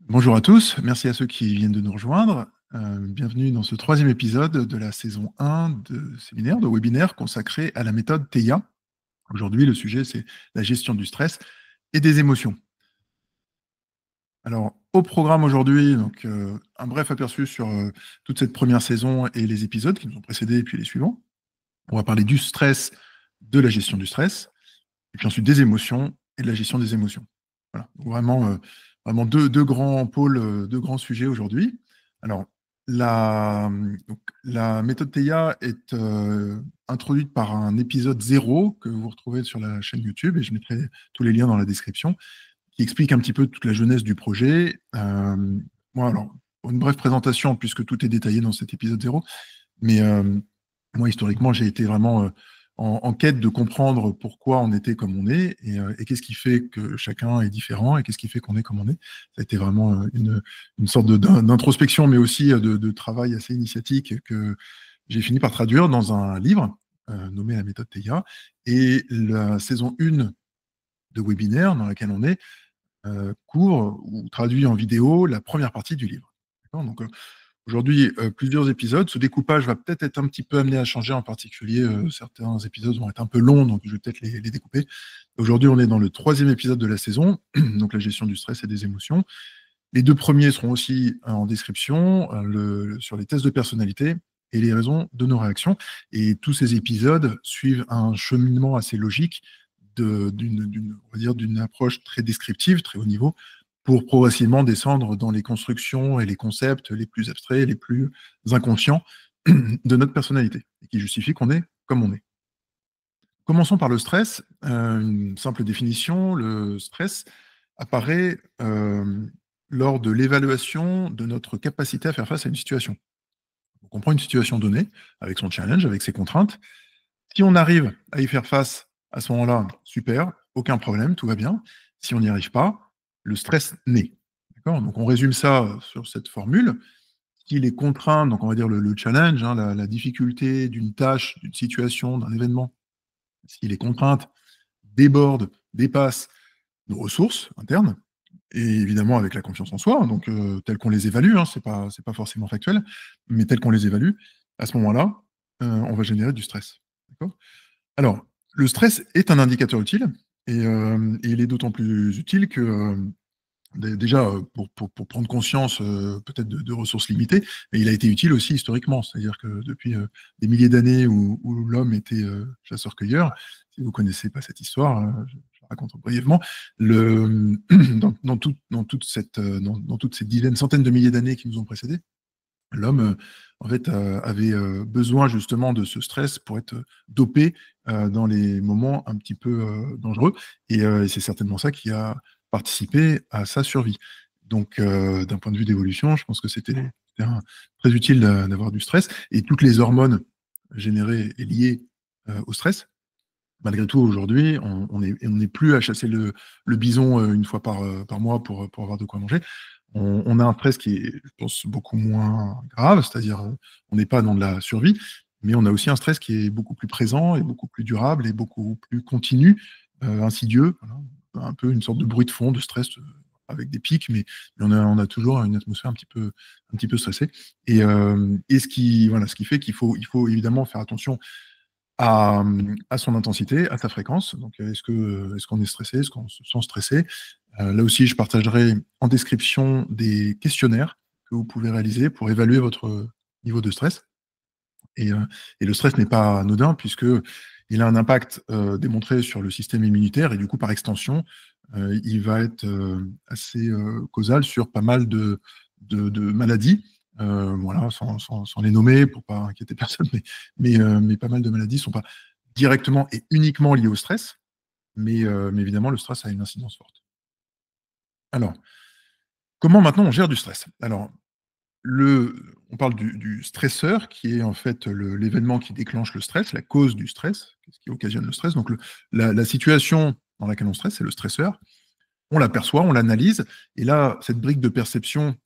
Bonjour à tous, merci à ceux qui viennent de nous rejoindre. Bienvenue dans ce troisième épisode de la saison 1 de séminaire, de webinaire consacré à la méthode TEIA. Aujourd'hui, le sujet, c'est la gestion du stress et des émotions. Alors, au programme aujourd'hui, un bref aperçu sur toute cette première saison et les épisodes qui nous ont précédés et puis les suivants. On va parler du stress, de la gestion du stress, et puis ensuite des émotions et de la gestion des émotions. Voilà. Donc vraiment deux grands pôles, deux grands sujets aujourd'hui. Alors, la méthode TEIA est introduite par un épisode 0 que vous retrouvez sur la chaîne YouTube, et je mettrai tous les liens dans la description, qui explique un petit peu toute la jeunesse du projet. Alors, pour une brève présentation, puisque tout est détaillé dans cet épisode 0, mais moi, historiquement, j'ai été vraiment en quête de comprendre pourquoi on était comme on est et qu'est-ce qui fait que chacun est différent et qu'est-ce qui fait qu'on est comme on est. Ça a été vraiment une sorte d'introspection, mais aussi de travail assez initiatique que j'ai fini par traduire dans un livre nommé La méthode TEIA. Et la saison 1 de webinaire dans laquelle on est court ou traduit en vidéo la première partie du livre. Donc, aujourd'hui, plusieurs épisodes. Ce découpage va peut-être être un petit peu amené à changer, en particulier certains épisodes vont être un peu longs, donc je vais peut-être les découper. Aujourd'hui, on est dans le troisième épisode de la saison, donc la gestion du stress et des émotions. Les deux premiers seront aussi en description, sur les tests de personnalité et les raisons de nos réactions. Et tous ces épisodes suivent un cheminement assez logique d'une approche très descriptive, très haut niveau, pour progressivement descendre dans les constructions et les concepts les plus abstraits, les plus inconscients de notre personnalité, et qui justifient qu'on est comme on est. Commençons par le stress. Une simple définition, le stress apparaît lors de l'évaluation de notre capacité à faire face à une situation. Donc on prend une situation donnée, avec son challenge, avec ses contraintes. Si on arrive à y faire face à ce moment-là, super, aucun problème, tout va bien. Si on n'y arrive pas, le stress naît. Donc on résume ça sur cette formule. S'il est contraint, donc on va dire le challenge, hein, la difficulté d'une tâche, d'une situation, d'un événement, s'il est contrainte, déborde, dépasse nos ressources internes, et évidemment avec la confiance en soi, donc telles qu'on les évalue, hein, c'est pas forcément factuel, mais telles qu'on les évalue, à ce moment-là, on va générer du stress. Alors, le stress est un indicateur utile, et il est d'autant plus utile que déjà, pour prendre conscience peut-être de ressources limitées, mais il a été utile aussi historiquement. C'est-à-dire que depuis des milliers d'années où l'homme était chasseur-cueilleur, si vous ne connaissez pas cette histoire, je la raconte brièvement, dans toutes ces dizaines, centaines de milliers d'années qui nous ont précédés, l'homme, en fait, avait besoin justement de ce stress pour être dopé dans les moments un petit peu dangereux. Et c'est certainement ça qui a participé à sa survie. Donc, d'un point de vue d'évolution, je pense que c'était très utile d'avoir du stress. Et toutes les hormones générées et liées au stress, malgré tout, aujourd'hui, on n'est plus à chasser le bison une fois par mois pour avoir de quoi manger. On a un stress qui est, je pense, beaucoup moins grave, c'est-à-dire on n'est pas dans de la survie, mais on a aussi un stress qui est beaucoup plus présent et beaucoup plus durable et beaucoup plus continu, insidieux, voilà. Un peu une sorte de bruit de fond, de stress avec des pics, mais on a toujours une atmosphère un petit peu stressée. Et ce qui fait qu'il faut évidemment faire attention à son intensité, à sa fréquence. Donc, est-ce qu'on est stressé? Est-ce qu'on se sent stressé? Là aussi, je partagerai en description des questionnaires que vous pouvez réaliser pour évaluer votre niveau de stress. Et le stress n'est pas anodin puisqu'il a un impact démontré sur le système immunitaire et du coup, par extension, il va être assez causal sur pas mal de maladies. Voilà, sans les nommer pour pas inquiéter personne, mais pas mal de maladies ne sont pas directement et uniquement liées au stress, mais évidemment, le stress a une incidence forte. Alors, comment maintenant on gère du stress? Alors, on parle du stresseur qui est en fait l'événement qui déclenche le stress, la cause du stress, ce qui occasionne le stress. Donc, la situation dans laquelle on stresse, c'est le stresseur. On l'aperçoit, on l'analyse, et là, cette brique de perception,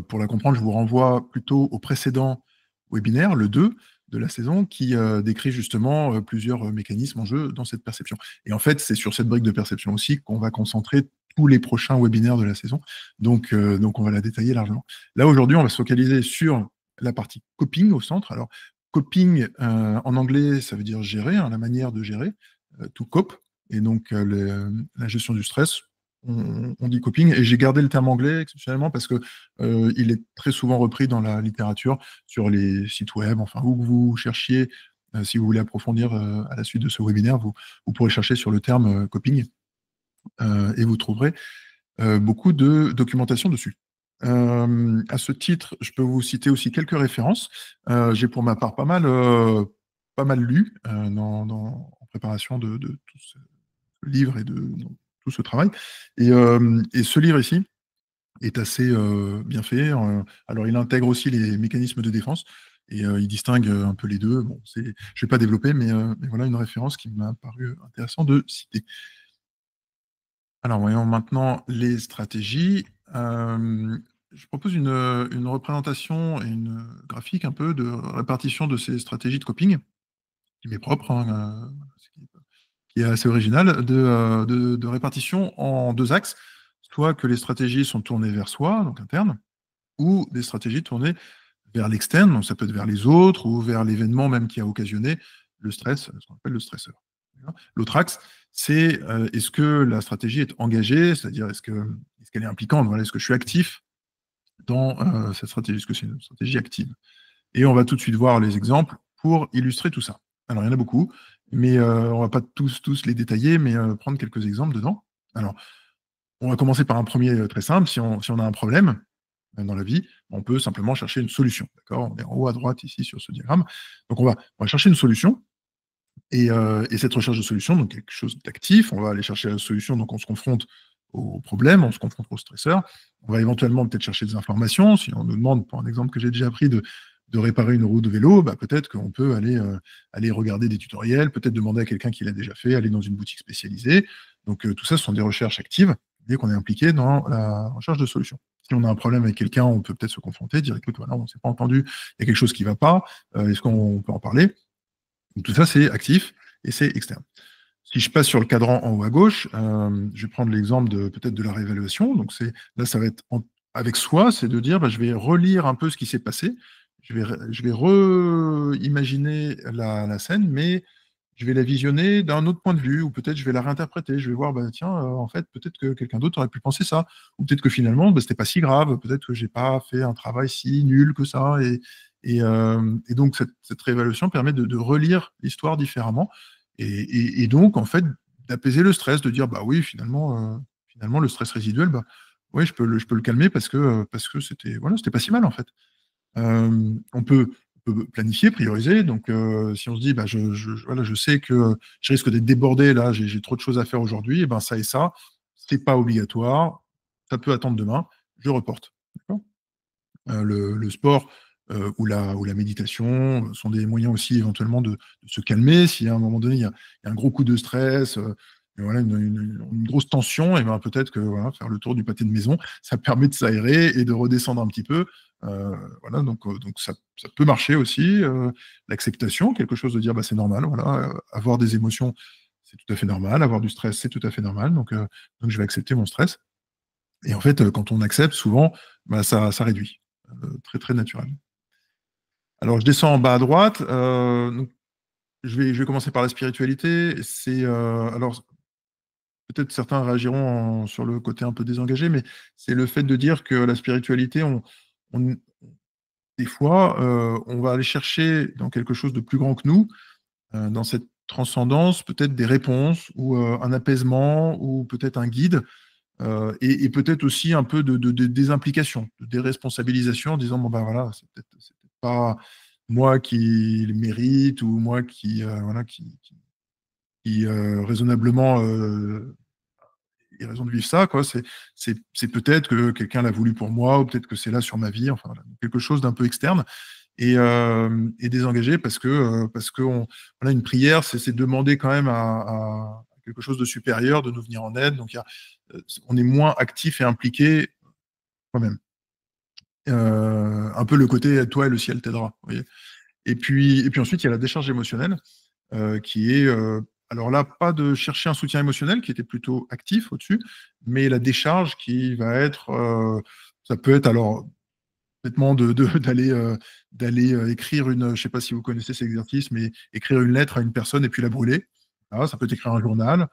pour la comprendre, je vous renvoie plutôt au précédent webinaire, le 2, de la saison qui décrit justement plusieurs mécanismes en jeu dans cette perception. Et en fait, c'est sur cette brique de perception aussi qu'on va concentrer tous les prochains webinaires de la saison. Donc on va la détailler largement. Là, aujourd'hui, on va se focaliser sur la partie coping au centre. Alors, coping, en anglais, ça veut dire gérer, hein, la manière de gérer, to cope. Et donc, la gestion du stress, on dit coping. Et j'ai gardé le terme anglais exceptionnellement parce que il est très souvent repris dans la littérature, sur les sites web, enfin, où vous cherchiez, si vous voulez approfondir à la suite de ce webinaire, vous pourrez chercher sur le terme coping et vous trouverez beaucoup de documentation dessus. À ce titre, je peux vous citer aussi quelques références. J'ai pour ma part pas mal lu en préparation de tout ce livre et de tout ce travail. Et ce livre ici est assez bien fait. Alors, il intègre aussi les mécanismes de défense et il distingue un peu les deux. Bon, je ne vais pas développer, mais voilà une référence qui m'a paru intéressant de citer. Alors, voyons maintenant les stratégies. Je propose une représentation et une graphique un peu de répartition de ces stratégies de coping, qui m'est propre, hein, qui est assez original, de répartition en deux axes, soit que les stratégies sont tournées vers soi, donc interne, ou des stratégies tournées vers l'externe, donc ça peut être vers les autres ou vers l'événement même qui a occasionné le stress, ce qu'on appelle le stresseur. L'autre axe, c'est est-ce que la stratégie est engagée, c'est-à-dire est-ce qu'elle est impliquante, voilà, est-ce que je suis actif dans cette stratégie, est-ce que c'est une stratégie active. Et on va tout de suite voir les exemples pour illustrer tout ça. Alors, il y en a beaucoup, mais on ne va pas tous les détailler, mais prendre quelques exemples dedans. Alors, on va commencer par un premier très simple. Si on a un problème dans la vie, on peut simplement chercher une solution. D'accord? On est en haut à droite ici sur ce diagramme. Donc, on va chercher une solution. Et cette recherche de solution, donc quelque chose d'actif, on va aller chercher la solution, donc on se confronte au problème, on se confronte au stresseur. On va éventuellement peut-être chercher des informations. Si on nous demande, pour un exemple que j'ai déjà pris, de réparer une roue de vélo, bah, peut-être qu'on peut aller regarder des tutoriels, peut-être demander à quelqu'un qui l'a déjà fait, aller dans une boutique spécialisée. Donc tout ça, ce sont des recherches actives, dès qu'on est impliqué dans la recherche de solutions. Si on a un problème avec quelqu'un, on peut peut-être se confronter, dire écoute, voilà, on ne s'est pas entendu, il y a quelque chose qui ne va pas, est-ce qu'on peut en parler? Donc, tout ça, c'est actif et c'est externe. Si je passe sur le cadran en haut à gauche, je vais prendre l'exemple peut-être de la réévaluation. Donc là, ça va être avec soi, c'est de dire, bah, je vais relire un peu ce qui s'est passé. Je vais re-imaginer la scène, mais je vais la visionner d'un autre point de vue, ou peut-être je vais la réinterpréter. Je vais voir, bah, tiens, en fait, peut-être que quelqu'un d'autre aurait pu penser ça, ou peut-être que finalement, bah, c'était pas si grave. Peut-être que j'ai pas fait un travail si nul que ça. Et donc, cette réévaluation permet de relire l'histoire différemment et donc, en fait, d'apaiser le stress, de dire, bah oui, finalement le stress résiduel, bah, ouais, je peux le calmer parce que c'était pas si mal, en fait. On peut planifier, prioriser. Donc, si on se dit, bah, voilà, je sais que je risque d'être débordé, là, j'ai trop de choses à faire aujourd'hui, et ben ça et ça, c'est pas obligatoire, ça peut attendre demain, je reporte. D'accord. Le sport ou la méditation sont des moyens aussi éventuellement de se calmer. Si à un moment donné, il y a un gros coup de stress, et voilà, une grosse tension, et ben peut-être que voilà, faire le tour du pâté de maison, ça permet de s'aérer et de redescendre un petit peu. Voilà, donc ça peut marcher aussi. L'acceptation, quelque chose de dire bah, c'est normal, voilà, avoir des émotions, c'est tout à fait normal, avoir du stress, c'est tout à fait normal. Donc je vais accepter mon stress. Et en fait, quand on accepte, souvent, bah, ça réduit. Très, très naturel. Alors, je descends en bas à droite. Donc, je vais commencer par la spiritualité. Alors, peut-être certains réagiront sur le côté un peu désengagé, mais c'est le fait de dire que la spiritualité, on- des fois, on va aller chercher dans quelque chose de plus grand que nous, dans cette transcendance, peut-être des réponses ou un apaisement ou peut-être un guide. Et peut-être aussi un peu de désimplication, de déresponsabilisation, en disant, bon ben voilà, c'est peut-être pas moi qui le mérite ou moi voilà, qui raisonnablement ait raison de vivre ça, quoi. C'est peut-être que quelqu'un l'a voulu pour moi, ou peut-être que c'est là sur ma vie, enfin, voilà, quelque chose d'un peu externe et désengagé parce que voilà, une prière, c'est demander quand même à quelque chose de supérieur de nous venir en aide. Donc, on est moins actif et impliqué quand même. Un peu le côté toi et le ciel t'aidera. Vous voyez. Et puis ensuite, il y a la décharge émotionnelle, qui est, alors là, pas de chercher un soutien émotionnel, qui était plutôt actif au-dessus, mais la décharge qui va être, ça peut être alors complètement d'aller écrire une, je sais pas si vous connaissez cet exercice, mais écrire une lettre à une personne et puis la brûler. Voilà, ça peut être écrire un journal,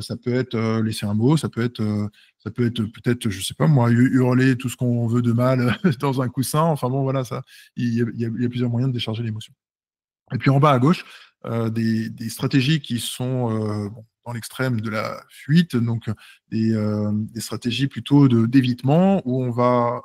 ça peut être laisser un mot, ça peut être peut-être, je sais pas moi, hurler tout ce qu'on veut de mal dans un coussin. Enfin bon, voilà, ça, il y a plusieurs moyens de décharger l'émotion. Et puis en bas à gauche, des stratégies qui sont bon, dans l'extrême de la fuite, donc des stratégies plutôt d'évitement, où on va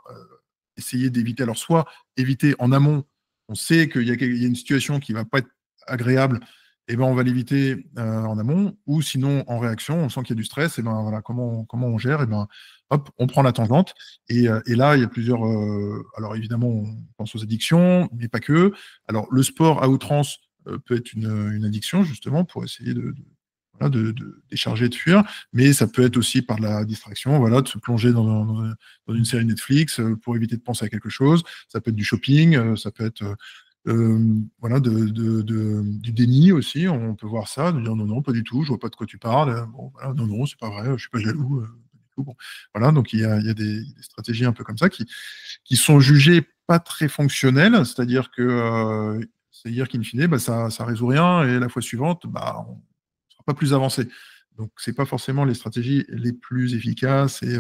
essayer d'éviter. Alors, soit éviter en amont, on sait qu'il y a une situation qui ne va pas être agréable, et ben on va l'éviter en amont, ou sinon en réaction, on sent qu'il y a du stress, et ben voilà, comment on gère, et ben hop, on prend la tangente. Et là, il y a plusieurs. Alors évidemment, on pense aux addictions, mais pas que. Alors, le sport à outrance peut être une addiction, justement, pour essayer voilà, de décharger, de fuir, mais ça peut être aussi par la distraction, voilà, de se plonger dans une série Netflix pour éviter de penser à quelque chose. Ça peut être du shopping, ça peut être voilà, du déni aussi. On peut voir ça, de dire non, non, pas du tout, je vois pas de quoi tu parles. Bon, voilà, non, non, c'est pas vrai, je suis pas jaloux. Pas du tout. Bon, voilà, donc il y a des stratégies un peu comme ça qui sont jugées pas très fonctionnelles, c'est-à-dire qu'in fine, bah, ça résout rien, et la fois suivante, bah, on ne sera pas plus avancé. Donc, c'est pas forcément les stratégies les plus efficaces et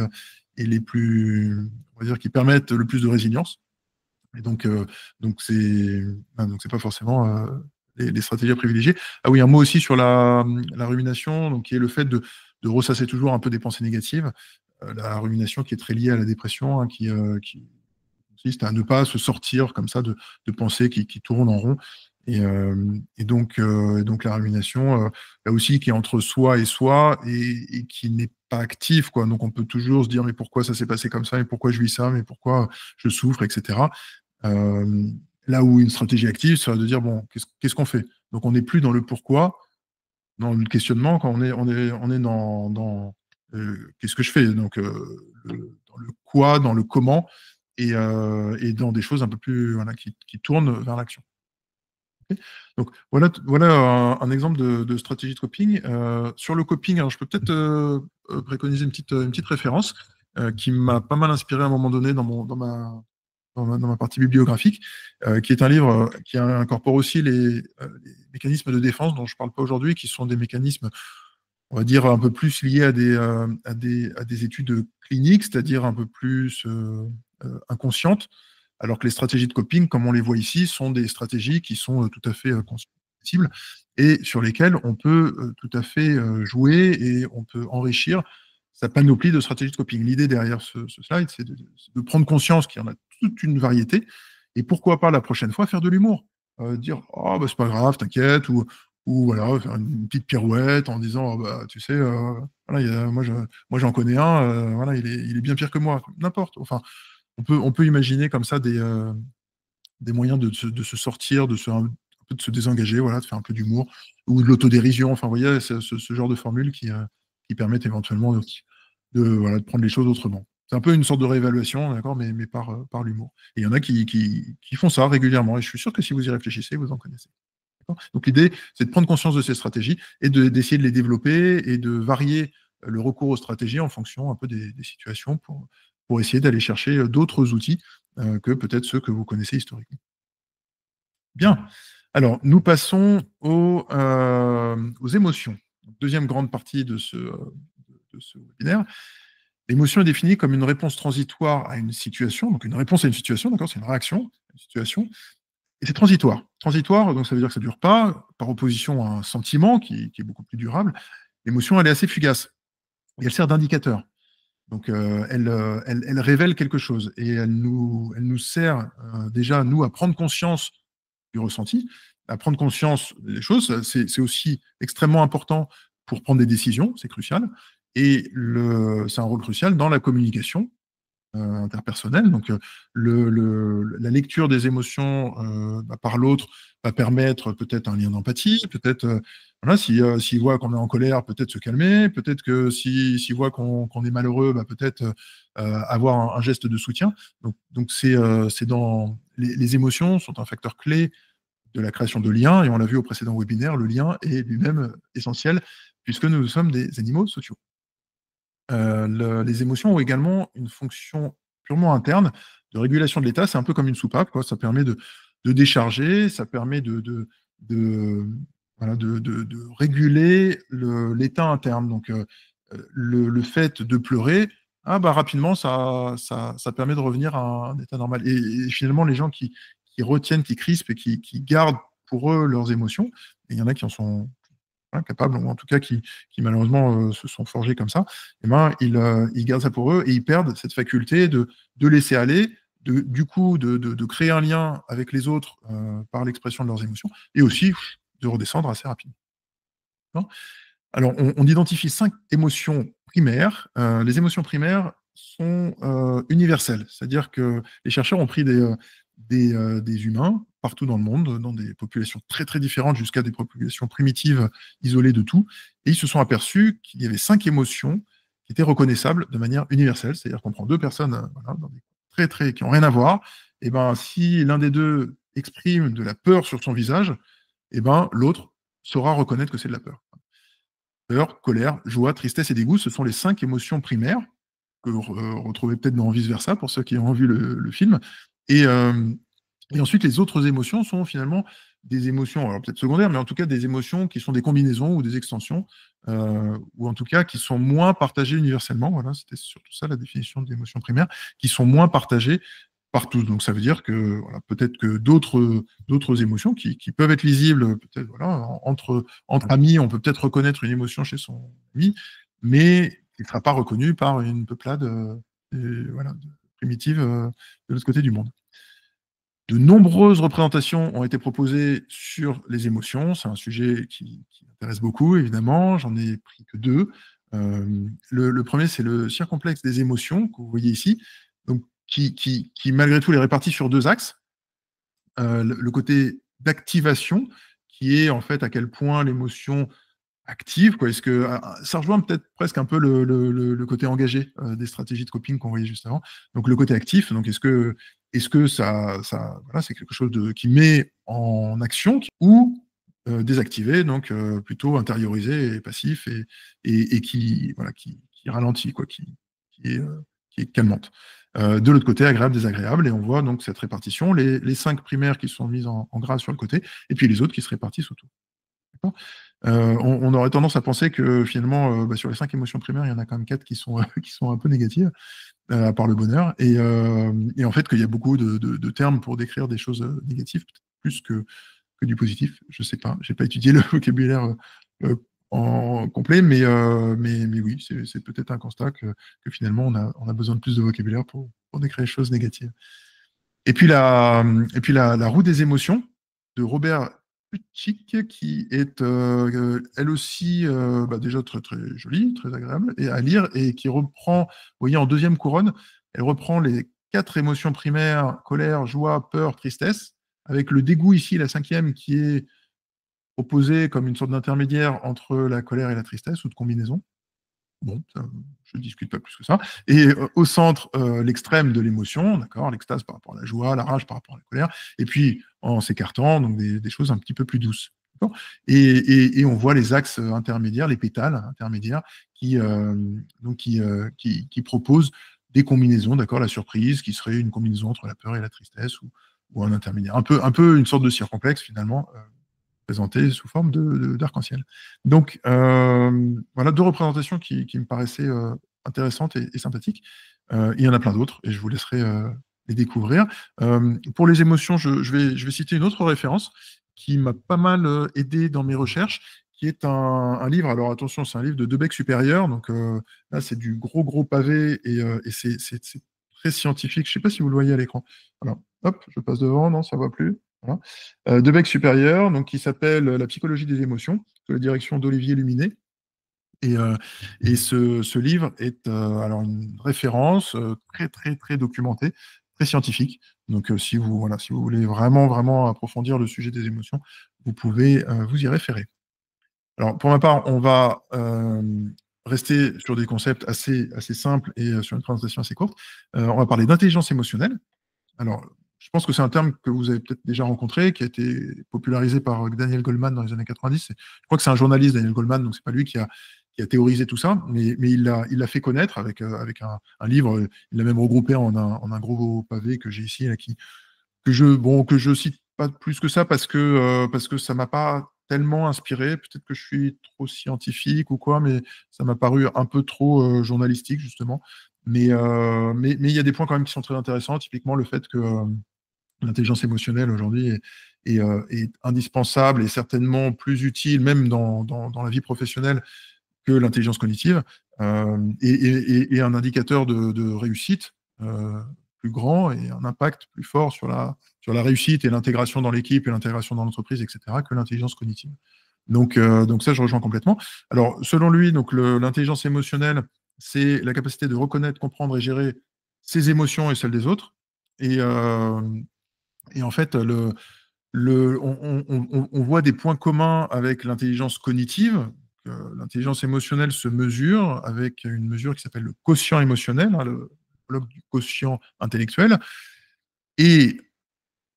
les plus, on va dire, qui permettent le plus de résilience. Et donc c'est pas forcément les stratégies à privilégier. Ah oui, un mot aussi sur la rumination, donc qui est le fait de ressasser toujours un peu des pensées négatives. La rumination qui est très liée à la dépression, hein, qui consiste à ne pas se sortir comme ça de pensées qui tournent en rond. Et donc la rumination, là aussi, qui est entre soi et soi et qui n'est pas active, quoi. Donc on peut toujours se dire, mais pourquoi ça s'est passé comme ça, et pourquoi je vis ça, mais pourquoi je souffre, etc. Euh, Là où une stratégie active serait de dire, bon, qu'est-ce qu'on fait? Donc on n'est plus dans le pourquoi, dans le questionnement, quand on est dans qu'est-ce que je fais? Donc dans le quoi, dans le comment, et dans des choses un peu plus, voilà, qui tournent vers l'action. Ok. Donc voilà un exemple de stratégie de coping. Sur le coping, alors je peux peut-être préconiser une petite référence qui m'a pas mal inspiré à un moment donné dans ma partie bibliographique, qui est un livre qui incorpore aussi les mécanismes de défense dont je ne parle pas aujourd'hui, qui sont des mécanismes, on va dire, un peu plus liés à des études cliniques, c'est-à-dire un peu plus inconscientes, alors que les stratégies de coping, comme on les voit ici, sont des stratégies qui sont tout à fait compatibles et sur lesquelles on peut tout à fait jouer, et on peut enrichir sa panoplie de stratégies de coping. L'idée derrière ce slide, c'est de prendre conscience qu'il y en a toute une variété, et pourquoi pas la prochaine fois faire de l'humour. Dire, oh, bah, c'est pas grave, t'inquiète, ou voilà, faire une petite pirouette en disant, oh, bah, tu sais, voilà, moi j'en connais un, voilà, il est bien pire que moi. N'importe. Enfin, on peut imaginer comme ça des moyens de se sortir, un peu de se désengager, voilà, de faire un peu d'humour, ou de l'autodérision. Enfin, vous voyez, c'est ce genre de formule qui permettent éventuellement voilà, de prendre les choses autrement. C'est un peu une sorte de réévaluation, d'accord, mais par l'humour. Et il y en a qui font ça régulièrement, et je suis sûr que si vous y réfléchissez, vous en connaissez. Donc l'idée, c'est de prendre conscience de ces stratégies et d'essayer de les développer et de varier le recours aux stratégies en fonction un peu des situations pour essayer d'aller chercher d'autres outils que peut-être ceux que vous connaissez historiquement. Bien. Alors, nous passons aux émotions. Deuxième grande partie de ce webinaire. L'émotion est définie comme une réponse transitoire à une situation. Donc, une réponse à une situation, d'accord, c'est une réaction à une situation. Et c'est transitoire. Transitoire, donc ça veut dire que ça ne dure pas, par opposition à un sentiment qui est beaucoup plus durable. L'émotion, elle est assez fugace. Et elle sert d'indicateur. Donc, elle révèle quelque chose. Et elle nous sert déjà, nous, à prendre conscience du ressenti, à prendre conscience des choses. C'est aussi extrêmement important pour prendre des décisions, c'est crucial. Et c'est un rôle crucial dans la communication interpersonnelle. Donc, la lecture des émotions par l'autre va permettre peut-être un lien d'empathie, peut-être, voilà, s'il voit qu'on est en colère, peut-être se calmer, peut-être que s'il voit qu'on est malheureux, bah, peut-être avoir un geste de soutien. Donc c'est dans les émotions sont un facteur clé de la création de liens, et on l'a vu au précédent webinaire, le lien est lui-même essentiel, puisque nous sommes des animaux sociaux. Les émotions ont également une fonction purement interne de régulation de l'état. C'est un peu comme une soupape, quoi. Ça permet de décharger, ça permet de, voilà, de réguler l'état interne. Donc, le fait de pleurer, ah bah, rapidement, ça permet de revenir à un état normal. Et finalement, les gens qui retiennent, qui crispent et qui gardent pour eux leurs émotions, et il y en a qui en sont capables, ou en tout cas qui malheureusement se sont forgés comme ça, eh ben, ils gardent ça pour eux et ils perdent cette faculté de laisser aller, du coup de créer un lien avec les autres par l'expression de leurs émotions, et aussi de redescendre assez rapidement. Alors, on identifie 5 émotions primaires. Les émotions primaires sont universelles, c'est-à-dire que les chercheurs ont pris des humains partout dans le monde, dans des populations très très différentes, jusqu'à des populations primitives isolées de tout, et ils se sont aperçus qu'il y avait 5 émotions qui étaient reconnaissables de manière universelle, c'est-à-dire qu'on prend deux personnes voilà, qui n'ont rien à voir, et ben, si l'un des deux exprime de la peur sur son visage, et ben, l'autre saura reconnaître que c'est de la peur. Peur, colère, joie, tristesse et dégoût, ce sont les 5 émotions primaires que vous retrouvez peut-être dans Vice-Versa pour ceux qui ont vu le film. Et, et ensuite, les autres émotions sont finalement des émotions, alors peut-être secondaires, mais en tout cas des émotions qui sont des combinaisons ou des extensions, ou en tout cas qui sont moins partagées universellement. Voilà, c'était surtout ça la définition des émotions primaires, qui sont moins partagées par tous. Donc ça veut dire que voilà, peut-être que d'autres émotions qui peuvent être lisibles, peut-être voilà, entre amis, on peut peut-être reconnaître une émotion chez son ami, mais qui ne sera pas reconnue par une peuplade voilà, primitive de l'autre côté du monde. De nombreuses représentations ont été proposées sur les émotions. C'est un sujet qui m'intéresse beaucoup, évidemment. J'en ai pris que 2. Le premier, c'est le circomplexe des émotions, que vous voyez ici, donc, qui malgré tout, est réparti sur 2 axes. Le côté d'activation, qui est en fait à quel point l'émotion active, quoi. Est-ce que ça rejoint peut-être presque un peu le côté engagé des stratégies de coping qu'on voyait juste avant. Donc le côté actif, donc est-ce que ça voilà, c'est quelque chose qui met en action ou désactivé, donc plutôt intériorisé et passif et qui voilà qui ralentit, quoi, qui est calmante. De l'autre côté, agréable, désagréable, et on voit donc cette répartition, les 5 primaires qui sont mises en gras sur le côté, et puis les autres qui se répartissent autour. On aurait tendance à penser que finalement, sur les 5 émotions primaires, il y en a quand même 4 qui sont un peu négatives, à part le bonheur, et en fait qu'il y a beaucoup de termes pour décrire des choses négatives, plus que du positif. Je ne sais pas, je n'ai pas étudié le vocabulaire en complet, mais oui, c'est peut-être un constat que finalement on a besoin de plus de vocabulaire pour décrire les choses négatives. Et puis la roue des émotions de Robert Plutchik, qui est elle aussi déjà très très jolie, très agréable et à lire, et qui reprend, vous voyez en deuxième couronne, elle reprend les 4 émotions primaires, colère, joie, peur, tristesse, avec le dégoût ici, la 5e, qui est proposée comme une sorte d'intermédiaire entre la colère et la tristesse, ou de combinaison. Bon, ça, je ne discute pas plus que ça. Et au centre, l'extrême de l'émotion, d'accord, l'extase par rapport à la joie, la rage par rapport à la colère, et puis en s'écartant, donc des choses un petit peu plus douces. Et on voit les axes intermédiaires, les pétales intermédiaires, qui proposent des combinaisons, d'accord, la surprise, qui serait une combinaison entre la peur et la tristesse, ou un intermédiaire. Un peu une sorte de circomplexe, finalement, présenté sous forme d'arc-en-ciel. Donc, voilà 2 représentations qui me paraissaient intéressantes et sympathiques. Il y en a plein d'autres, et je vous laisserai les découvrir. Pour les émotions, je vais citer une autre référence qui m'a pas mal aidé dans mes recherches, qui est un livre, alors attention, c'est un livre de Debec supérieur, donc là c'est du gros pavé, et c'est très scientifique. Je ne sais pas si vous le voyez à l'écran. Alors, hop, je passe devant, non, ça ne va plus. Voilà. Debec supérieur, donc qui s'appelle La psychologie des émotions, sous la direction d'Olivier Luminet. Et ce livre est alors une référence très documentée, très scientifique. Donc si vous voulez vraiment approfondir le sujet des émotions, vous pouvez vous y référer. Alors pour ma part, on va rester sur des concepts assez simples et sur une présentation assez courte. On va parler d'intelligence émotionnelle. Alors, je pense que c'est un terme que vous avez peut-être déjà rencontré, qui a été popularisé par Daniel Goleman dans les années 90. Je crois que c'est un journaliste, Daniel Goleman, donc c'est pas lui qui a théorisé tout ça, mais il l'a fait connaître avec un livre. Il l'a même regroupé en un gros pavé que j'ai ici, là, que je cite pas plus que ça parce que ça m'a pas tellement inspiré. Peut-être que je suis trop scientifique ou quoi, mais ça m'a paru un peu trop journalistique, justement. Mais il y a des points quand même qui sont très intéressants, typiquement le fait que l'intelligence émotionnelle aujourd'hui est indispensable et certainement plus utile, même dans la vie professionnelle, que l'intelligence cognitive, et un indicateur de réussite plus grand et un impact plus fort sur la réussite et l'intégration dans l'équipe et l'intégration dans l'entreprise, etc., que l'intelligence cognitive. Donc ça, je rejoins complètement. Alors, selon lui, l'intelligence émotionnelle, c'est la capacité de reconnaître, comprendre et gérer ses émotions et celles des autres. Et en fait, on voit des points communs avec l'intelligence cognitive. L'intelligence émotionnelle se mesure avec une mesure qui s'appelle le quotient émotionnel, hein, le bloc du quotient intellectuel, et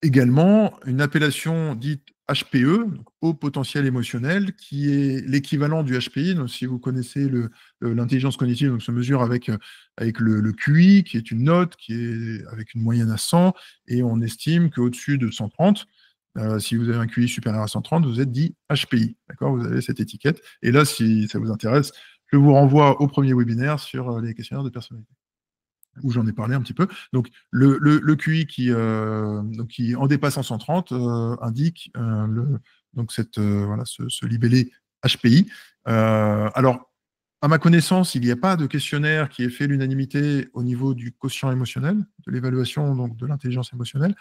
également une appellation dite HPE, donc haut potentiel émotionnel, qui est l'équivalent du HPI. Donc, si vous connaissez l'intelligence cognitive, donc se mesure avec le QI, qui est une note qui est avec une moyenne à 100, et on estime qu'au-dessus de 130, si vous avez un QI supérieur à 130, vous êtes dit HPI. D'accord, vous avez cette étiquette. Et là, si ça vous intéresse, je vous renvoie au premier webinaire sur les questionnaires de personnalité, où j'en ai parlé un petit peu. Donc, le QI qui en dépassant 130 indique donc voilà, ce libellé HPI. Alors, à ma connaissance, il n'y a pas de questionnaire qui ait fait l'unanimité au niveau du quotient émotionnel, de l'évaluation donc, de l'intelligence émotionnelle,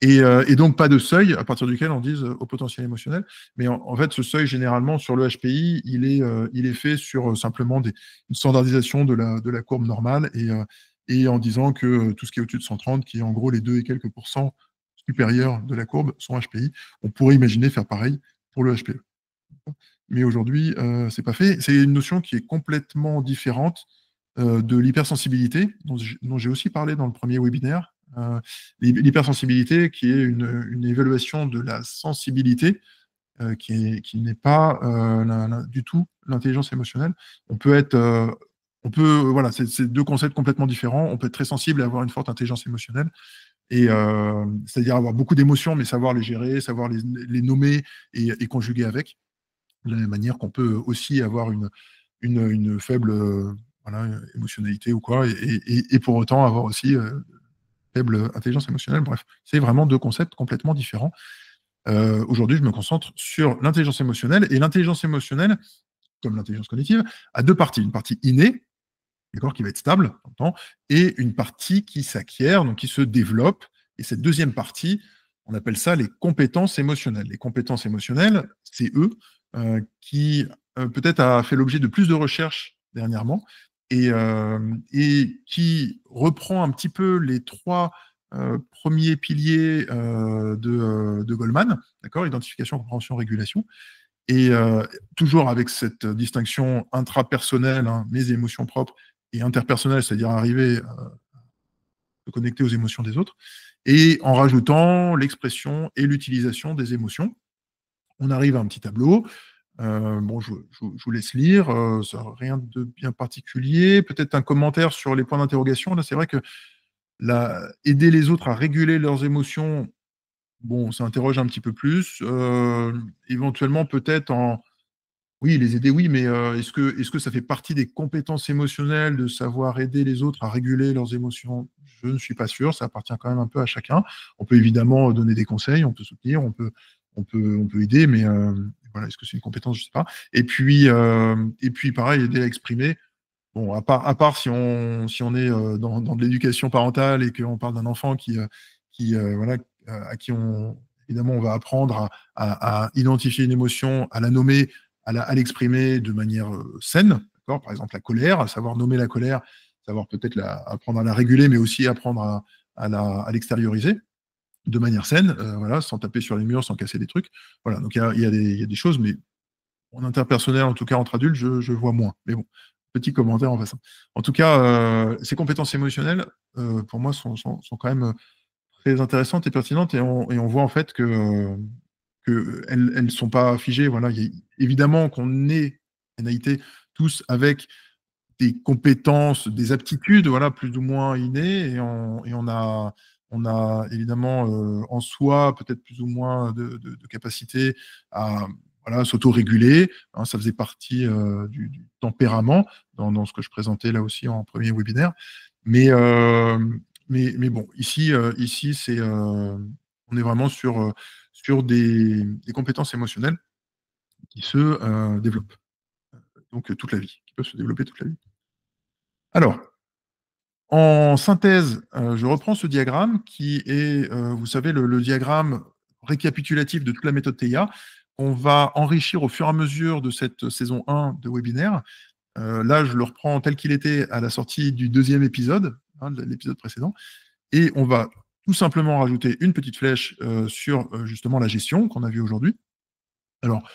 et donc pas de seuil à partir duquel on dise au potentiel émotionnel. Mais en fait, ce seuil, généralement, sur le HPI, il est fait sur simplement une standardisation de la courbe normale, et en disant que tout ce qui est au-dessus de 130, qui est en gros les 2 et quelques pourcents supérieurs de la courbe, sont HPI. On pourrait imaginer faire pareil pour le HPE. Mais aujourd'hui, c'est pas fait. C'est une notion qui est complètement différente de l'hypersensibilité, dont j'ai aussi parlé dans le premier webinaire. L'hypersensibilité, qui est une évaluation de la sensibilité, qui n'est pas du tout l'intelligence émotionnelle. Voilà, c'est deux concepts complètement différents. On peut être très sensible et avoir une forte intelligence émotionnelle, c'est-à-dire avoir beaucoup d'émotions, mais savoir les gérer, savoir les nommer et conjuguer avec, de la même manière qu'on peut aussi avoir une faible voilà, émotionnalité ou quoi, et pour autant avoir aussi faible intelligence émotionnelle. Bref, c'est vraiment deux concepts complètement différents. Aujourd'hui, je me concentre sur l'intelligence émotionnelle, et l'intelligence émotionnelle, comme l'intelligence cognitive, a deux parties. Une partie innée, d'accord, qui va être stable dans le temps, et une partie qui s'acquiert, donc qui se développe. Et cette deuxième partie, on appelle ça les compétences émotionnelles. Les compétences émotionnelles, c'est eux qui peut-être a fait l'objet de plus de recherches dernièrement, et qui reprend un petit peu les trois premiers piliers de Goleman, d'accord, identification, compréhension, régulation, et toujours avec cette distinction intrapersonnelle, hein, mes émotions propres, et interpersonnelle, c'est-à-dire arriver à se connecter aux émotions des autres, et en rajoutant l'expression et l'utilisation des émotions. On arrive à un petit tableau. Bon, je vous laisse lire, ça n'a rien de bien particulier. Peut-être un commentaire sur les points d'interrogation. Là, c'est vrai que aider les autres à réguler leurs émotions, bon, ça interroge un petit peu plus. Éventuellement, peut-être oui, les aider, oui, mais est-ce que ça fait partie des compétences émotionnelles de savoir aider les autres à réguler leurs émotions? Je ne suis pas sûr, ça appartient quand même un peu à chacun. On peut évidemment donner des conseils, on peut soutenir, on peut aider, mais voilà, est-ce que c'est une compétence? Je ne sais pas. Et puis, pareil, aider à exprimer. Bon, à part si on est dans de l'éducation parentale et qu'on parle d'un enfant voilà, à qui évidemment, on va apprendre à identifier une émotion, à la nommer, à l'exprimer de manière saine, d'accord. Par exemple, la colère, à savoir nommer la colère, savoir peut-être apprendre à la réguler, mais aussi apprendre à l'extérioriser de manière saine, voilà, sans taper sur les murs, sans casser des trucs. Voilà, donc il y a des choses, mais en interpersonnel, en tout cas entre adultes, je vois moins. Mais bon, petit commentaire en passant. En tout cas, ces compétences émotionnelles, pour moi, sont quand même très intéressantes et pertinentes, et on voit en fait elles sont pas figées. Voilà, évidemment qu'on est NAIT tous avec des compétences, des aptitudes, voilà, plus ou moins innées, et on a évidemment en soi peut-être plus ou moins de capacité à voilà, s'auto-réguler. Hein, ça faisait partie du tempérament dans ce que je présentais là aussi en premier webinaire. Mais, mais bon, ici on est vraiment sur des compétences émotionnelles qui se développent, donc toute la vie, qui peuvent se développer toute la vie. Alors, en synthèse, je reprends ce diagramme qui est, vous savez, le diagramme récapitulatif de toute la méthode TIA. On va enrichir au fur et à mesure de cette saison 1 de webinaire. Là, je le reprends tel qu'il était à la sortie du deuxième épisode, hein, de l'épisode précédent. Et on va tout simplement rajouter une petite flèche sur justement la gestion qu'on a vue aujourd'hui. Alors,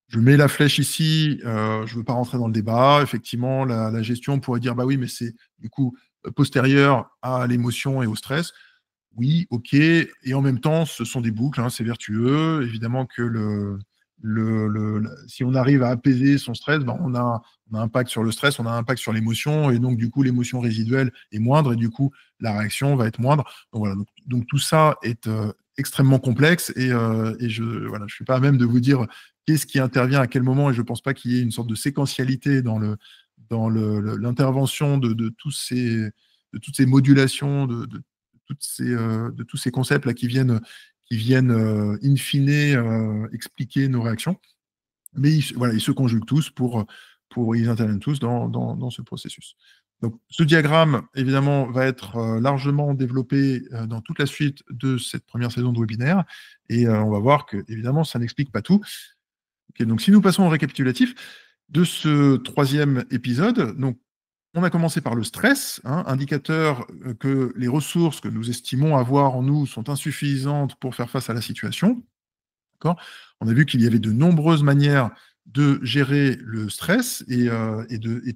je mets la flèche ici, je ne veux pas rentrer dans le débat. Effectivement, la gestion, on pourrait dire, bah oui, mais c'est du coup postérieur à l'émotion et au stress. Oui, ok. Et en même temps, ce sont des boucles, hein, c'est vertueux. Évidemment que si on arrive à apaiser son stress, ben on a un impact sur le stress, on a un impact sur l'émotion, et donc du coup, l'émotion résiduelle est moindre, et du coup, la réaction va être moindre. Donc voilà, donc tout ça est extrêmement complexe, et je suis pas à même de vous dire qu'est-ce qui intervient à quel moment, et je ne pense pas qu'il y ait une sorte de séquentialité dans l'intervention de toutes ces modulations, de tous ces concepts là qui viennent in fine expliquer nos réactions. Mais voilà, ils se conjuguent tous ils interviennent tous dans ce processus. Donc, ce diagramme, évidemment, va être largement développé dans toute la suite de cette première saison de webinaire. Et on va voir que, évidemment, ça n'explique pas tout. Okay, donc, si nous passons au récapitulatif de ce troisième épisode, donc, on a commencé par le stress, hein, indicateur que les ressources que nous estimons avoir en nous sont insuffisantes pour faire face à la situation. On a vu qu'il y avait de nombreuses manières de gérer le stress, et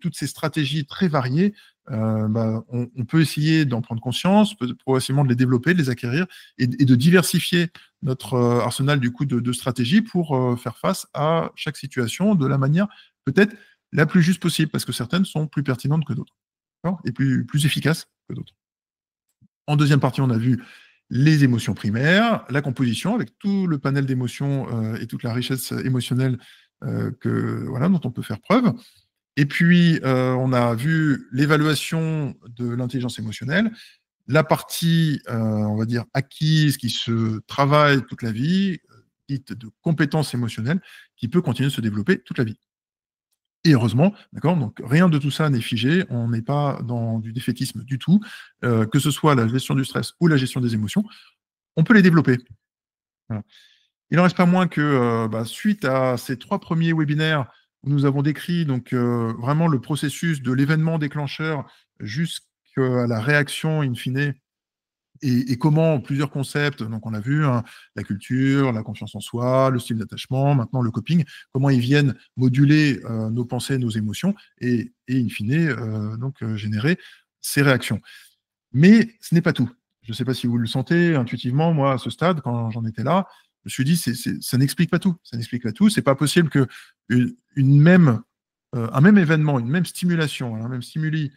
toutes ces stratégies très variées, on peut essayer d'en prendre conscience, progressivement de les développer, de les acquérir, et de diversifier notre arsenal du coup de stratégies pour faire face à chaque situation de la manière peut-être la plus juste possible, parce que certaines sont plus pertinentes que d'autres, et plus efficaces que d'autres. En deuxième partie, on a vu les émotions primaires, la composition avec tout le panel d'émotions et toute la richesse émotionnelle dont on peut faire preuve. Et puis, on a vu l'évaluation de l'intelligence émotionnelle, la partie, on va dire, acquise, qui se travaille toute la vie, dite de compétences émotionnelles, qui peut continuer de se développer toute la vie. Et heureusement, d'accord, donc rien de tout ça n'est figé, on n'est pas dans du défaitisme du tout, que ce soit la gestion du stress ou la gestion des émotions, on peut les développer. Voilà. Il n'en reste pas moins que, suite à ces 3 premiers webinaires où nous avons décrit donc, vraiment le processus de l'événement déclencheur jusqu'à la réaction in fine, et comment plusieurs concepts, donc on a vu hein, la culture, la confiance en soi, le style d'attachement, maintenant le coping, comment ils viennent moduler nos pensées, nos émotions, et in fine, générer ces réactions. Mais ce n'est pas tout. Je ne sais pas si vous le sentez intuitivement, moi, à ce stade, quand j'en étais là, je me suis dit, ça n'explique pas tout. Ça n'explique pas tout. C'est pas possible que un même événement, une même stimulation, un même stimuli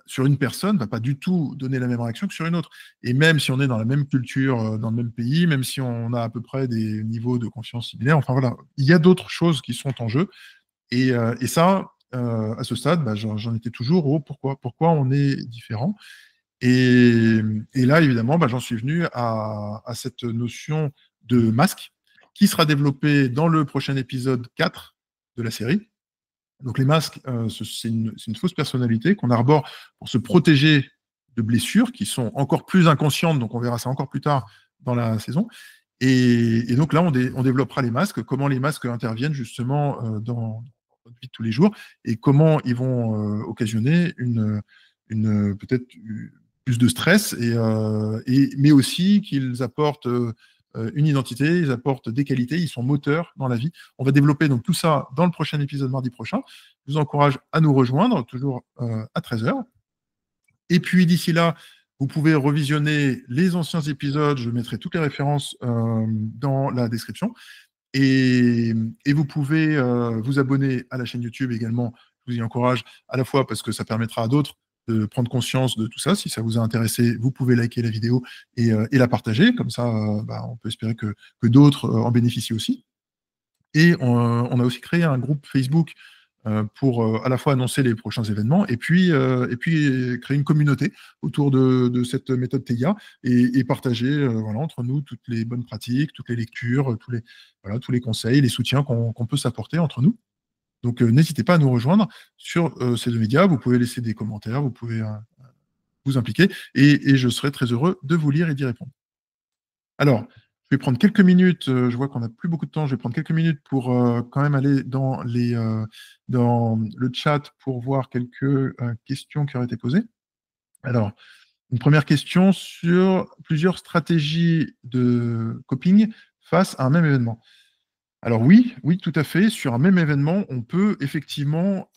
sur une personne ne va pas du tout donner la même réaction que sur une autre. Et même si on est dans la même culture, dans le même pays, même si on a à peu près des niveaux de confiance similaires, enfin voilà, il y a d'autres choses qui sont en jeu. Et ça, à ce stade, j'en étais toujours au pourquoi on est différent. Et là, évidemment, j'en suis venu à cette notion de masque qui sera développée dans le prochain épisode 4 de la série. Donc les masques, c'est une fausse personnalité qu'on arbore pour se protéger de blessures qui sont encore plus inconscientes, donc on verra ça encore plus tard dans la saison. Et donc là, on développera les masques, comment les masques interviennent justement dans notre vie de tous les jours, et comment ils vont occasionner peut-être plus de stress, mais aussi qu'ils apportent une identité, ils apportent des qualités, ils sont moteurs dans la vie. On va développer donc tout ça dans le prochain épisode mardi prochain. Je vous encourage à nous rejoindre, toujours à 13h. Et puis d'ici là, Vous pouvez revisionner les anciens épisodes, je mettrai toutes les références dans la description. Et, et vous pouvez vous abonner à la chaîne YouTube également. Je vous y encourage à la fois parce que ça permettra à d'autres de prendre conscience de tout ça. Si ça vous a intéressé, vous pouvez liker la vidéo et la partager. Comme ça, on peut espérer que d'autres en bénéficient aussi. Et on a aussi créé un groupe Facebook pour à la fois annoncer les prochains événements et puis créer une communauté autour de cette méthode TIA et partager voilà, entre nous toutes les bonnes pratiques, toutes les lectures, voilà, tous les conseils, les soutiens qu'on peut s'apporter entre nous. Donc n'hésitez pas à nous rejoindre sur ces deux médias. Vous pouvez laisser des commentaires, vous pouvez vous impliquer et je serai très heureux de vous lire et d'y répondre. Alors, je vais prendre quelques minutes, je vois qu'on n'a plus beaucoup de temps, je vais prendre quelques minutes pour quand même aller dans le chat pour voir quelques questions qui auraient été posées. Alors, une première question sur plusieurs stratégies de coping face à un même événement. Alors oui, oui, tout à fait. Sur un même événement, on peut effectivement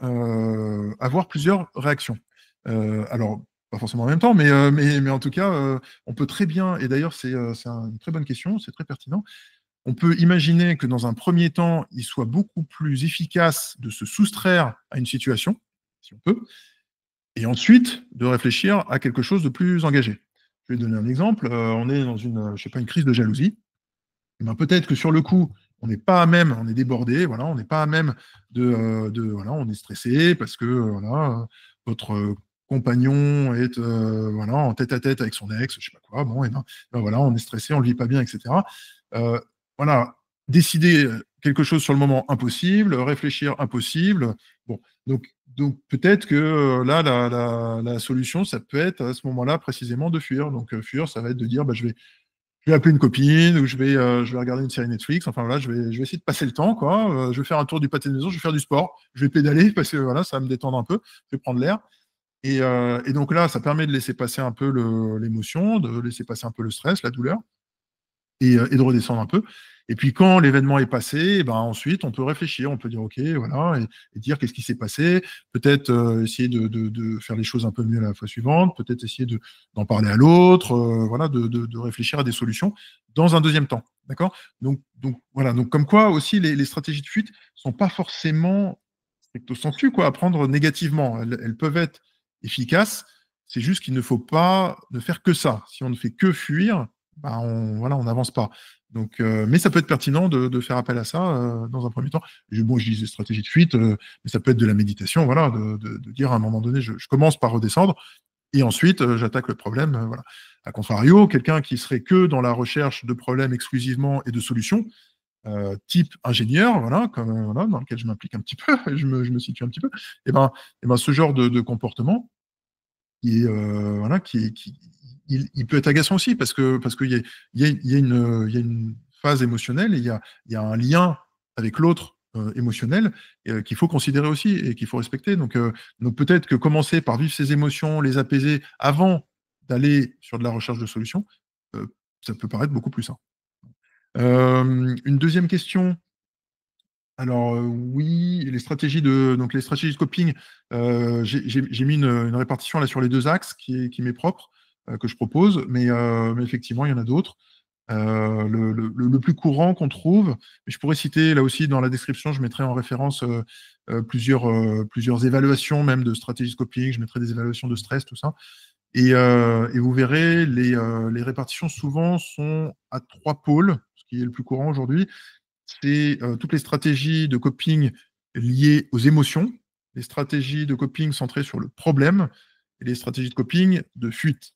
avoir plusieurs réactions. Alors, pas forcément en même temps, mais en tout cas, on peut très bien, et d'ailleurs, c'est une très bonne question, c'est très pertinent. On peut imaginer que dans un premier temps, il soit beaucoup plus efficace de se soustraire à une situation, si on peut, et ensuite de réfléchir à quelque chose de plus engagé. Je vais donner un exemple. On est dans je sais pas, une crise de jalousie. Eh ben, peut-être que sur le coup, on n'est pas à même, on est débordé, voilà, on n'est pas à même voilà, on est stressé parce que voilà, votre compagnon est voilà, en tête à tête avec son ex, je sais pas quoi, bon, et ben voilà, on est stressé, on le vit pas bien, etc. Voilà, décider quelque chose sur le moment impossible, réfléchir impossible. Bon, donc peut-être que là, la solution, ça peut être à ce moment-là précisément de fuir. Donc fuir, ça va être de dire, bah, je vais appeler une copine ou je vais regarder une série Netflix. Enfin voilà, je vais essayer de passer le temps, quoi. Je vais faire un tour du pâté de maison, je vais faire du sport, je vais pédaler parce que voilà, ça va me détendre un peu, je vais prendre l'air. Et donc là, ça permet de laisser passer un peu l'émotion, de laisser passer un peu le stress, la douleur et de redescendre un peu. Et puis quand l'événement est passé, ben ensuite on peut réfléchir, on peut dire ok, voilà, et dire qu'est-ce qui s'est passé, peut-être essayer de faire les choses un peu mieux la fois suivante, peut-être essayer d'en parler à l'autre, voilà, de réfléchir à des solutions dans un deuxième temps. D'accord? Donc voilà, donc comme quoi aussi les stratégies de fuite sont pas forcément stricto sensu, quoi, à prendre négativement. Elles peuvent être efficaces, c'est juste qu'il ne faut pas ne faire que ça. Si on ne fait que fuir, bah voilà, on n'avance pas. Donc, mais ça peut être pertinent de faire appel à ça dans un premier temps. Bon, je disais stratégie de fuite, mais ça peut être de la méditation, voilà, de dire à un moment donné, je commence par redescendre et ensuite j'attaque le problème. Voilà. A contrario, quelqu'un qui serait que dans la recherche de problèmes exclusivement et de solutions, type ingénieur, voilà, voilà, dans lequel je m'implique un petit peu, je me situe un petit peu, et ben ce genre de comportement qui est, voilà, il peut être agaçant aussi parce qu'il y a une phase émotionnelle et il y a un lien avec l'autre émotionnel qu'il faut considérer aussi et qu'il faut respecter. Donc peut-être que commencer par vivre ses émotions, les apaiser avant d'aller sur de la recherche de solutions, euh, ça peut paraître beaucoup plus sain. Une deuxième question. Alors oui, donc les stratégies de coping, j'ai mis une répartition là sur les deux axes qui m'est propre, que je propose, mais effectivement, il y en a d'autres. Le plus courant qu'on trouve, mais je pourrais citer là aussi dans la description, je mettrai en référence plusieurs évaluations même de stratégies de coping, je mettrai des évaluations de stress, tout ça. Et vous verrez, les répartitions souvent sont à trois pôles, ce qui est le plus courant aujourd'hui. C'est toutes les stratégies de coping liées aux émotions, les stratégies de coping centrées sur le problème et les stratégies de coping de fuite.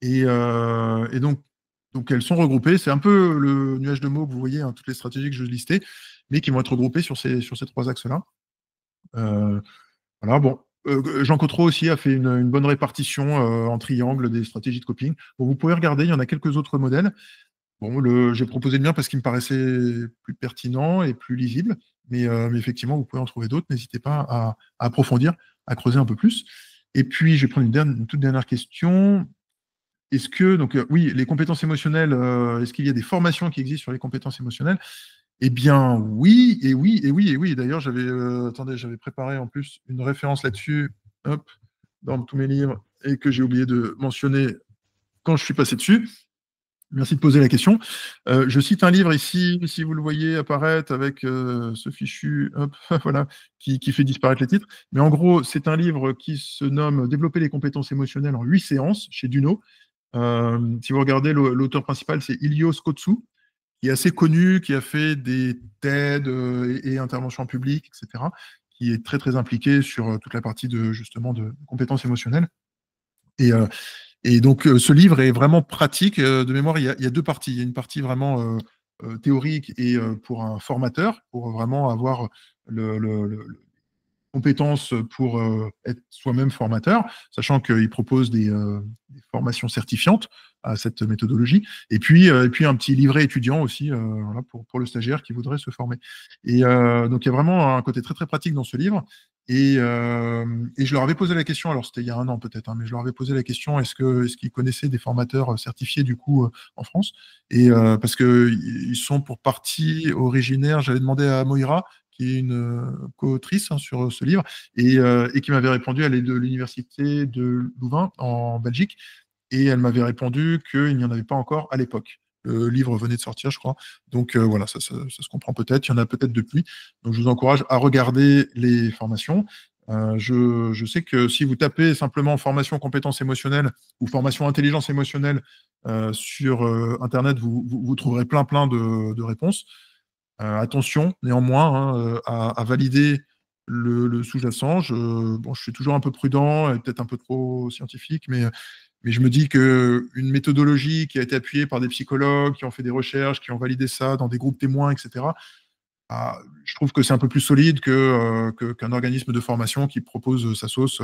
Et donc, elles sont regroupées. C'est un peu le nuage de mots que vous voyez, hein, toutes les stratégies que je listais, mais qui vont être regroupées sur ces trois axes-là. Voilà, bon. Jean Cotreau aussi a fait une bonne répartition en triangle des stratégies de coping. Bon, vous pouvez regarder, il y en a quelques autres modèles. Bon, j'ai proposé le mien parce qu'il me paraissait plus pertinent et plus lisible, mais effectivement, vous pouvez en trouver d'autres. N'hésitez pas à approfondir, à creuser un peu plus. Et puis, je vais prendre une toute dernière question. Est-ce que, donc, oui, les compétences émotionnelles, est-ce qu'il y a des formations qui existent sur les compétences émotionnelles? Eh bien, oui, et oui, et oui, et oui. D'ailleurs, attendez, j'avais préparé en plus une référence là-dessus, hop, dans tous mes livres, et que j'ai oublié de mentionner quand je suis passé dessus. Merci de poser la question. Je cite un livre ici, si vous le voyez apparaître avec ce fichu, hop, voilà, qui fait disparaître les titres. Mais en gros, c'est un livre qui se nomme Développer les compétences émotionnelles en 8 séances chez Duno. Si vous regardez, l'auteur principal, c'est Ilios Kotsou, qui est assez connu, qui a fait des TED et interventions en public, etc., qui est très, très impliqué sur toute la partie justement de compétences émotionnelles. Et, donc, ce livre est vraiment pratique. De mémoire, il y a deux parties. Il y a une partie vraiment théorique et pour un formateur, pour vraiment avoir compétences pour être soi-même formateur, sachant qu'il propose des formations certifiantes à cette méthodologie, et puis un petit livret étudiant aussi voilà, pour le stagiaire qui voudrait se former. Et donc il y a vraiment un côté très très pratique dans ce livre. Et je leur avais posé la question, alors c'était il y a un an peut-être, hein, mais je leur avais posé la question, est-ce qu'ils connaissaient des formateurs certifiés du coup en France? Et parce qu'ils sont pour partie originaires, j'avais demandé à Moira, qui est une co-autrice hein, sur ce livre, et qui m'avait répondu, elle est de l'université de Louvain, en Belgique, et elle m'avait répondu qu'il n'y en avait pas encore à l'époque. Le livre venait de sortir, je crois. Donc voilà, ça se comprend peut-être. Il y en a peut-être depuis. Donc je vous encourage à regarder les formations. Je sais que si vous tapez simplement formation compétences émotionnelles ou formation intelligence émotionnelle sur Internet, vous trouverez plein de réponses. Attention, néanmoins, hein, à valider le sous-jacent. Bon, je suis toujours un peu prudent et peut-être un peu trop scientifique, mais je me dis qu'une méthodologie qui a été appuyée par des psychologues, qui ont fait des recherches, qui ont validé ça dans des groupes témoins, etc., je trouve que c'est un peu plus solide qu'un organisme de formation qui propose sa sauce.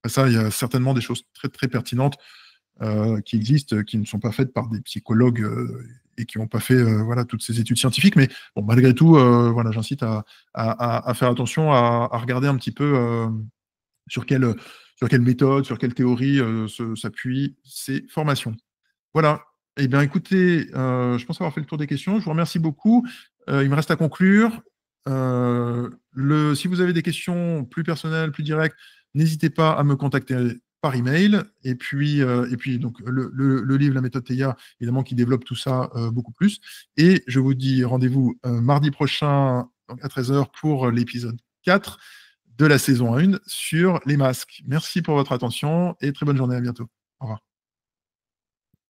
Ça, il y a certainement des choses très, très pertinentes qui existent, qui ne sont pas faites par des psychologues et qui n'ont pas fait voilà, toutes ces études scientifiques. Mais bon, malgré tout, voilà, j'incite à faire attention, à regarder un petit peu sur quelle méthode, sur quelle théorie s'appuient ces formations. Voilà. Eh bien, écoutez, je pense avoir fait le tour des questions. Je vous remercie beaucoup. Il me reste à conclure. Si vous avez des questions plus personnelles, plus directes, n'hésitez pas à me contacter par email. Et puis donc, le livre La méthode Théia, évidemment, qui développe tout ça beaucoup plus. Et je vous dis rendez-vous mardi prochain donc à 13 h pour l'épisode 4 de la saison 1 sur les masques. Merci pour votre attention et très bonne journée. À bientôt. Au revoir.